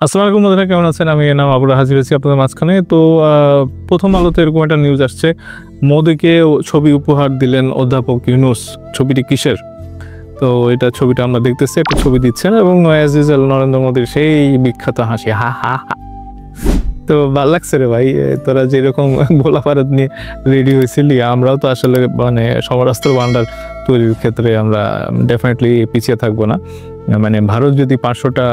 আসসালামু আলাইকুম বন্ধুরা, কেমন আছেন? আমি এর নাম আবুল হাজির আছি আপনাদের মাঝখানে। তো প্রথম আলোতে এরকম একটা নিউজ আসছে, মোদিকে ছবি উপহার দিলেন অধ্যাপক ইউনূস। ছবিটি কিসের? তো এটা ছবিটা আমরা দেখতেছি, একটা ছবি দিচ্ছেন এবং অ্যাজ ইউজুয়াল নরেন্দ্র মোদির সেই বিখ্যাত হাসি, হা হা হা। তো ভালো লাগছে রে ভাই, তোরা যেরকম গোলা বারুদ নিয়ে রেডি হয়েছিলি, আমরাও তো আসলে মানে সমরাস্ত্র ভান্ডার তৈরির ক্ষেত্রে আমরা ডেফিনেটলি পিছিয়ে থাকবো না। মানে ভারত যদি 500টা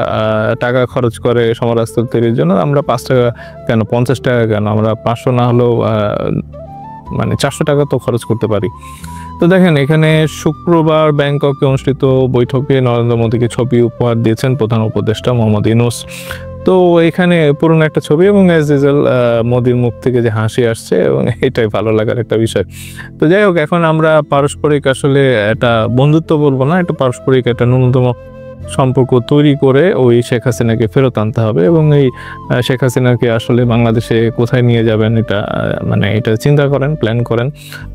টাকা খরচ করে সমরাস্ত্র তৈরির জন্য, আমরা 5 টাকা কেন, 50 টাকা কেন, আমরা 500 না হলেও মানে 400 টাকা তো খরচ করতে পারি। তো দেখেন, এখানে শুক্রবার ব্যাংককে অনুষ্ঠিত বৈঠকে নরেন্দ্র মোদীকে ছবি উপহার দিয়েছেন প্রধান উপদেষ্টা মোহাম্মদ ইউনূস। তো এখানে পুরনো একটা ছবি এবং অ্যাজ ইউজুয়াল মোদির মুখ থেকে যে হাসি আসছে, এবং এটাই ভালো লাগার একটা বিষয়। তো যাই হোক, এখন আমরা পারস্পরিক আসলে একটা বন্ধুত্ব বলবো না, একটা পারস্পরিক একটা ন্যূনতম সম্পর্ক তৈরি করে ওই শেখ হাসিনাকে ফেরত আনতে হবে, এবং এই শেখ হাসিনাকে আসলে বাংলাদেশে কোথায় নিয়ে যাবেন, এটা মানে এটা চিন্তা করেন, প্ল্যান করেন।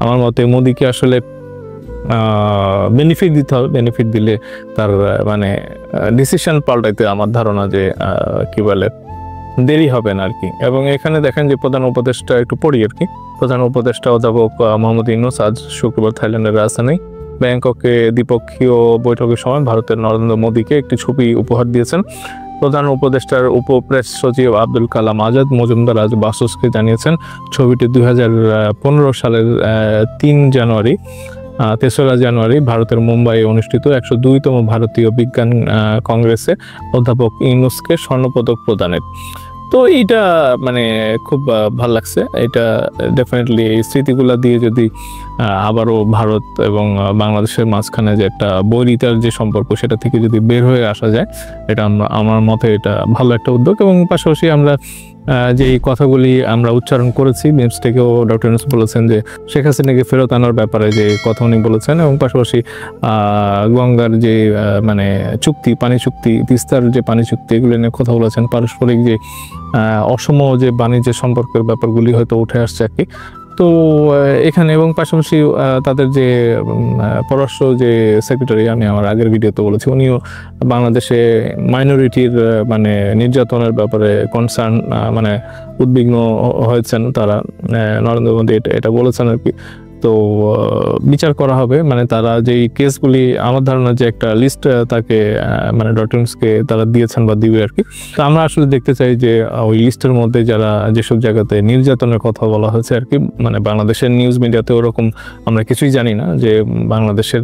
আমার মতে মোদিকে আসলে বেনিফিট দিতে হবে। বেনিফিট দিলে তার মানে ডিসিশন পাল্টাইতে আমার ধারণা যে কি বলে দেরি হবে না আর কি। এবং এখানে দেখেন যে প্রধান উপদেষ্টা, একটু পড়ি আর কি। প্রধান উপদেষ্টা অধ্যাপক মোহাম্মদ ইউনূস আজ শুক্রবার থাইল্যান্ডের রাজধানী ব্যাংককে দ্বিপক্ষীয় বৈঠকের সময় ভারতের নরেন্দ্র মোদীকে একটি ছবি উপহার দিয়েছেন। প্রধান উপদেষ্টার উপপ্রেস সচিব আব্দুল কালাম আজাদ মজুমদার আজ বাসসকে জানিয়েছেন, ছবিটি 2015 সালের 3রা জানুয়ারি ভারতের মুম্বাইয়ে অনুষ্ঠিত 102তম ভারতীয় বিজ্ঞান কংগ্রেসে অধ্যাপক ইউনূসকে স্বর্ণপদক প্রদানের। তো এইটা মানে খুব ভালো লাগছে। এটা ডেফিনেটলি এই স্মৃতিগুলা দিয়ে যদি আবারও ভারত এবং বাংলাদেশের মাঝখানে যে একটা বৈরিতার যে সম্পর্ক, সেটা থেকে যদি বের হয়ে আসা যায়, এটা আমার মতে এটা ভালো একটা উদ্যোগ। এবং পাশাপাশি আমরা যে এই কথাগুলি আমরা উচ্চারণ করেছি, মিমস থেকেও ডক্টর ইউনূস বলেছেন যে শেখ হাসিনাকে ফেরত আনার ব্যাপারে যে কথা উনি বলেছেন, এবং পাশাপাশি গঙ্গার যে মানে চুক্তি, পানি চুক্তি, তিস্তার যে পানি চুক্তি, এগুলো নিয়ে কথা বলেছেন। পারস্পরিক যে অসম যে বাণিজ্য সম্পর্কের ব্যাপারগুলি হয়তো উঠে আসছে আর কি। তো এখানে এবং পাশাপাশি তাদের যে পররাষ্ট্র যে সেক্রেটারি, আমি আমার আগের ভিডিওতে বলেছি, উনিও বাংলাদেশে মাইনরিটির মানে নির্যাতনের ব্যাপারে কনসার্ন, মানে উদ্বিগ্ন হয়েছেন তারা। নরেন্দ্র মোদী এটা বলেছেন আর কি। তো বিচার করা হবে, মানে তারা যেই কেসগুলি, আমার ধারণা যে একটা লিস্ট তাকে মানে ডক্টর ইউনূসকে তারা দিয়েছেন বা দিবে আর কি। তো আমরা আসলে দেখতে চাই যে ওই লিস্টের মধ্যে যারা যেসব জায়গাতে নির্যাতনের কথা বলা হয়েছে আর কি, মানে বাংলাদেশের নিউজ মিডিয়াতে ওরকম আমরা কিছুই জানি না যে বাংলাদেশের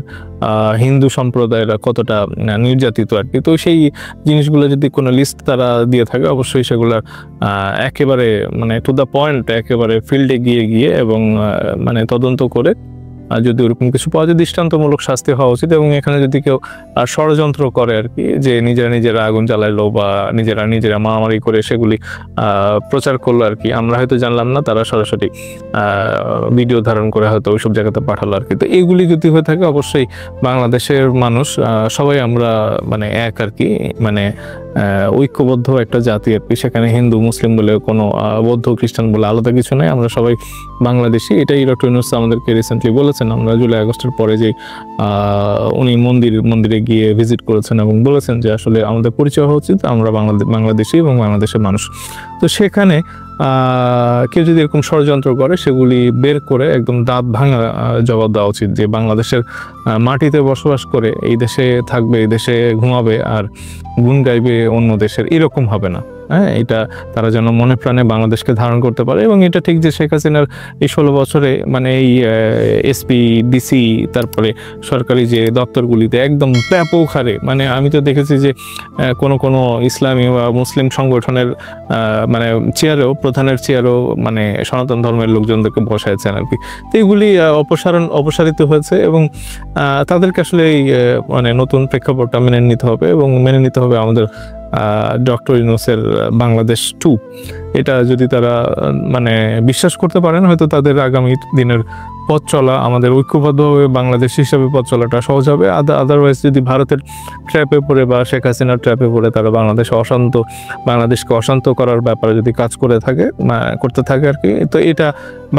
হিন্দু সম্প্রদায়েরা কতটা নির্যাতিত আর কি। তো সেই জিনিসগুলো যদি কোনো লিস্ট তারা দিয়ে থাকে, অবশ্যই সেগুলো একেবারে মানে টু দ্য পয়েন্ট, একেবারে ফিল্ডে গিয়ে এবং মানে তদন্ত করে যদি ওরকম কিছু পাওয়া যায়, দৃষ্টান্তমূলক শাস্তি হওয়া উচিত। এবং এখানে যদি কেউ ষড়যন্ত্র করে আর কি, যে নিজেরা আগুন জ্বালাইলো বা নিজেরা মারামারি করে সেগুলি প্রচার করলো আর কি, আমরা হয়তো জানলাম না, তারা সরাসরি ভিডিও ধারণ করে হয়তো ওইসব জায়গাতে পাঠালো আর কি। তো এইগুলি যদি হয়ে থাকে, অবশ্যই বাংলাদেশের মানুষ সবাই আমরা মানে এক আর কি, মানে ঐক্যবদ্ধ একটা জাতি আর কি। সেখানে হিন্দু মুসলিম বলে কোনো বৌদ্ধ খ্রিস্টান বলে আলাদা কিছু নেই, আমরা সবাই বাংলাদেশি। এটাই ডক্টর ইউনূস আমাদেরকে রিসেন্টলি বলেছেন। আমরা জুলাই আগস্টের পরে যে উনি মন্দিরে গিয়ে ভিজিট করেছেন এবং বলেছেন যে আসলে আমাদের পরিচয় হওয়া উচিত, আমরা বাংলাদেশি এবং বাংলাদেশের মানুষ। তো সেখানে কেউ যদি এরকম ষড়যন্ত্র করে, সেগুলি বের করে একদম দাঁত ভাঙা জবাব দেওয়া উচিত, যে বাংলাদেশের মাটিতে বসবাস করে এই দেশে থাকবে, এই দেশে ঘুমাবে আর গুণ গাইবে অন্য দেশের, এরকম হবে না। হ্যাঁ, এটা তারা যেন মনে প্রাণে বাংলাদেশকে ধারণ করতে পারে। এবং এটা ঠিক যে শেখ হাসিনার এই 16 বছরে মানে এই এসপি, ডিসি, তারপরে সরকারি যে দপ্তরগুলিতে একদম ব্যাপক হারে, মানে আমি তো দেখেছি যে কোনো ইসলামী বা মুসলিম সংগঠনের মানে প্রধানের চেয়ারেও মানে সনাতন ধর্মের লোকজনদেরকে বসাইছেন আর কি। তো এগুলি অপসারিত হয়েছে, এবং তাদেরকে আসলে এই মানে নতুন প্রেক্ষাপটটা মেনে নিতে হবে, এবং মেনে নিতে হবে আমাদের ডক্টর ইউনূসের বাংলাদেশ 2। এটা যদি তারা মানে বিশ্বাস করতে পারেন, হয়তো তাদের আগামী দিনের পথ চলা, আমাদের ঐক্যবদ্ধভাবে বাংলাদেশ হিসাবে পথ চলাটা সহজ হবে। আদারওয়াইজ যদি ভারতের ট্র্যাপে পড়ে বা শেখ হাসিনার ট্র্যাপে পড়ে তারা বাংলাদেশকে অশান্ত করার ব্যাপারে যদি কাজ করতে থাকে আর কি, তো এটা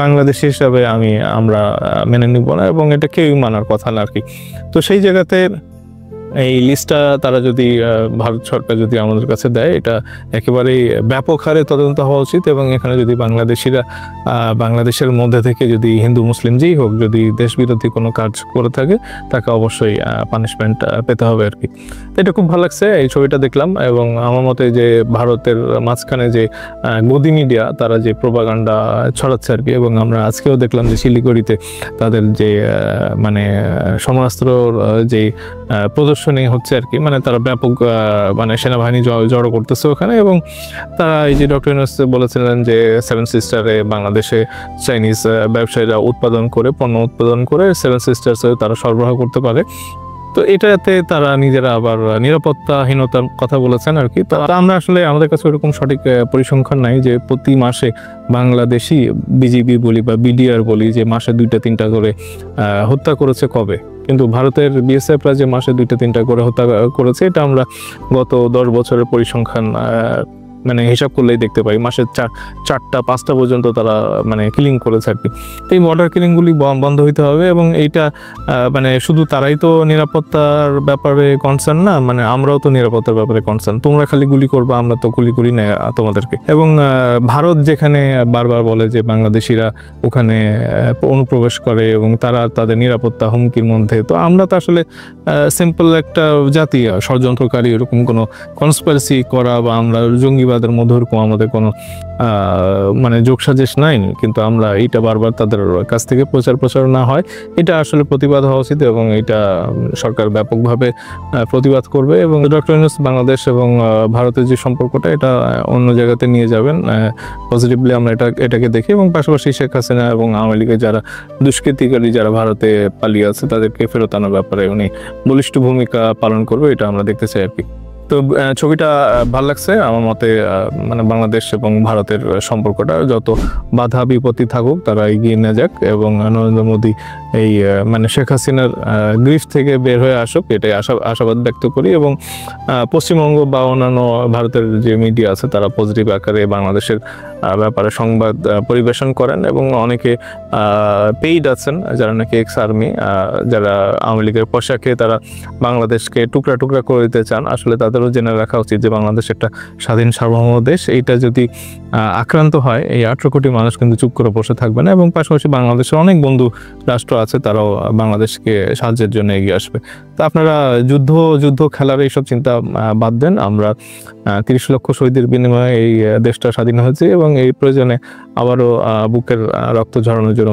বাংলাদেশ হিসাবে আমরা মেনে নিব না, এবং এটা কেউই মানার কথা না আর কি। তো সেই জায়গাতে এই লিস্টটা তারা যদি ভারত সরকার যদি আমাদের কাছে দেয়, এটা একেবারেই ব্যাপক হারে তদন্ত হওয়া উচিত। এবং এখানে যদি বাংলাদেশিরা বাংলাদেশের মধ্যে থেকে যদি হিন্দু মুসলিম যেই হোক যদি দেশবিরোধী কোনো কাজ করে থাকে, তাকে অবশ্যই পানিশমেন্ট পেতে হবে আর কি। এটা খুব ভালো লাগছে এই ছবিটা দেখলাম। এবং আমার মতে যে ভারতের মাঝখানে যে গদি মিডিয়া তারা যে প্রোপাগান্ডা ছড়াচ্ছে আর কি, এবং আমরা আজকেও দেখলাম যে শিলিগুড়িতে তাদের যে মানে সমরাস্ত্র যে প্রদর্শনী হচ্ছে আর কি, মানে তারা ব্যাপক মানে সেনাবাহিনী জড়ো করতেছে ওখানে। এবং তারা এই যে ডক্টর ইউনূস বলেছিলেন যে 7 সিস্টারে বাংলাদেশে চাইনিজ ব্যবসায়ীরা পণ্য উৎপাদন করে 7 সিস্টার্সে তারা সরবরাহ করতে পারে। তো এটাতে তারা নিজেরা আবার নিরাপত্তাহীনতার কথা বলেছেন আর কি। তো আমরা আসলে আমাদের কাছে ওরকম সঠিক পরিসংখ্যান নাই যে প্রতি মাসে বাংলাদেশি বিজিবি বলি বা বিডিআর বলি যে মাসে 2-3টা করে হত্যা করেছে কবে, কিন্তু ভারতের বিএসএফরা যে মাসে 2-3টা করে হত্যা করেছে এটা আমরা গত 10 বছরের পরিসংখ্যান মানে হিসাব করলেই দেখতে পাই। মাসে 4টা-5টা পর্যন্ত তারা মানে কিলিং করেছে আর কি। এই বর্ডার কিলিংগুলি বন্ধ হইতে হবে। এবং এইটা মানে শুধু তারাই তো নিরাপত্তার ব্যাপারে কনসার্ন না, মানে আমরাও তো নিরাপত্তার ব্যাপারে কনসার্ন। তোমরা খালি গুলি করবা, আমরা তো গুলি করি না তোমাদেরকে। এবং ভারত যেখানে বারবার বলে যে বাংলাদেশিরা ওখানে অনুপ্রবেশ করে এবং তারা তাদের নিরাপত্তা হুমকির মধ্যে, তো আমরা তো আসলে সিম্পল একটা জাতি, ষড়যন্ত্রকারী এরকম কোনো কনস্পিরেসি করা বা আমরা জঙ্গিবাদের মধ্যে এরকম আমাদের কোনো মানে যোগসাজেশ নাই। কিন্তু আমরা এইটা বারবার তাদের কাছ থেকে প্রচার না হয়, এটা আসলে প্রতিবাদ হওয়া উচিত। এবং এটা সরকার ব্যাপকভাবে প্রতিবাদ করবে। এবং ডক্টর ইউনূস বাংলাদেশ এবং ভারতের যে সম্পর্কটা এটা অন্য জায়গাতে নিয়ে যাবেন পজিটিভলি, আমরা এটাকে দেখি। এবং পাশাপাশি শেখ হাসিনা এবং আওয়ামী লীগের যারা দুষ্কৃতিকারী যারা ভারতে পালিয়ে আছে তাদেরকে ফেরত আনার ব্যাপারে উনি বলিষ্ঠ ভূমিকা পালন করবে, এটা আমরা দেখতে চাই আর কি। তো ছবিটা ভালো লাগছে আমার মতে। মানে বাংলাদেশ এবং ভারতের সম্পর্কটা যত বাধা বিপত্তি থাকুক তারা এগিয়ে নিয়ে যাক, এবং নরেন্দ্র মোদী এই মানে শেখ হাসিনার গ্রিফ থেকে বের হয়ে আসুক, এটাই আশাবাদ ব্যক্ত করি। এবং পশ্চিমবঙ্গ বা অন্যান্য ভারতের যে মিডিয়া আছে তারা পজিটিভ আকারে বাংলাদেশের ব্যাপারে সংবাদ পরিবেশন করেন। এবং অনেকে পেইড আছেন যারা নাকি এক্স আর্মি, যারা আওয়ামী লীগের পোশাকে তারা বাংলাদেশকে টুকরা টুকরা করে দিতে চান। আসলে তাদেরও জেনে রাখা উচিত যে বাংলাদেশ একটা স্বাধীন সার্বভৌম দেশ। এইটা যদি আক্রান্ত হয় এই 18 কোটি মানুষ কিন্তু চুপ করে বসে থাকবে না। এবং পাশাপাশি বাংলাদেশের অনেক বন্ধু রাষ্ট্র আছে, তারাও বাংলাদেশকে সাহায্যের জন্য এগিয়ে আসবে। তো আপনারা যুদ্ধ খেলার এইসব চিন্তা বাদ দেন। আমরা 30 লক্ষ শহীদের বিনিময়ে এই দেশটা স্বাধীন হয়েছে, এবং এই প্রয়োজনে আবারও বুকের রক্ত ঝরানোর জন্য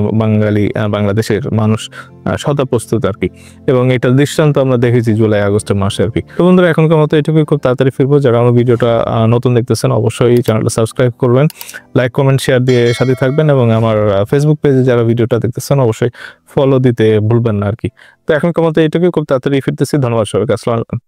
বাংলাদেশের মানুষ সদা প্রস্তুত আর কি। এবং এটার দৃষ্টান্ত আমরা দেখেছি জুলাই আগস্টের মাসে আর কি। তো বন্ধুরা এখনকার মতো এটুকুই, খুব তাড়াতাড়ি ফিরবো। যারা আমার ভিডিওটা নতুন দেখতেছেন অবশ্যই চ্যানেলটা সাবস্ক্রাইব করবেন, লাইক কমেন্ট শেয়ার দিয়ে সাথে থাকবেন। এবং আমার ফেসবুক পেজে যারা ভিডিওটা দেখতেছেন অবশ্যই ফলো দিতে ভুলবেন না আর কি। তো এখনকার মতো এটুকুই, খুব তাড়াতাড়ি ফিরতেছি। ধন্যবাদ সবাইকে। আসসালামু আলাইকুম।